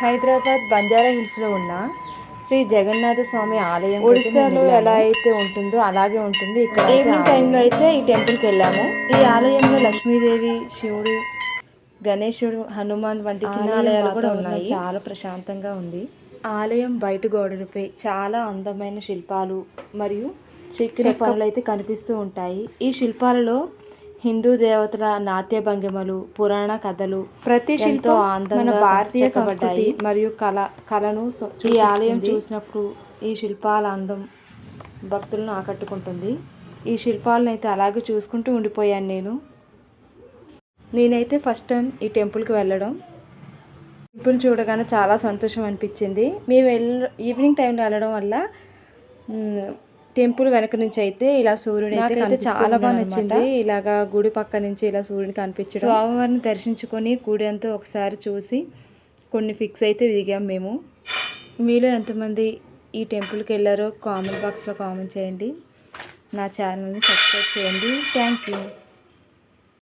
హైదరాబాద్ బంజారా హిల్స్లో ఉన్న శ్రీ జగన్నాథ స్వామి ఆలయం ఒడిస్సాలో ఎలా అయితే ఉంటుందో అలాగే ఉంటుంది. ఇక్కడ ఈవినింగ్ టైంలో అయితే ఈ టెంపుల్కి వెళ్ళాము. ఈ ఆలయంలో లక్ష్మీదేవి, శివుడు, గణేశుడు, హనుమాన్ వంటి చిన్న ఆలయాలు కూడా ఉన్నాయి. చాలా ప్రశాంతంగా ఉంది. ఆలయం బయట గోడలపై చాలా అందమైన శిల్పాలు మరియు చెక్కిన పనులు అయితే కనిపిస్తూ ఉంటాయి. ఈ శిల్పాలలో హిందూ దేవతల నాట్య భంగిమలు, పురాణ కథలు, ప్రతి శిల్పం మన భారతీయ సంస్కృతి మరియు కళను ఈ ఆలయం చూసినప్పుడు ఈ శిల్పాల అందం భక్తులను ఆకట్టుకుంటుంది. ఈ శిల్పాలను అయితే అలాగే చూసుకుంటూ ఉండిపోయాను. నేనైతే ఫస్ట్ టైం ఈ టెంపుల్కి వెళ్ళడం. టెంపుల్ చూడగానే చాలా సంతోషం అనిపించింది. మేము ఈవినింగ్ టైంలో వెళ్ళడం వల్ల టెంపుల్ వెనక నుంచి అయితే ఇలా సూర్యుడు అయితే చాలా బాగా నచ్చింది. ఇలాగా గుడి పక్క నుంచి ఇలా సూర్యుని కనిపించడం, స్వామివారిని దర్శించుకొని గుడి అంతా ఒకసారి చూసి కొన్ని ఫిక్స్ అయితే దిగాం మేము. మీలో ఎంతమంది ఈ టెంపుల్కి వెళ్ళారో కామెంట్ బాక్స్లో కామెంట్ చేయండి. నా ఛానల్ని సబ్స్క్రైబ్ చేయండి. Thank you.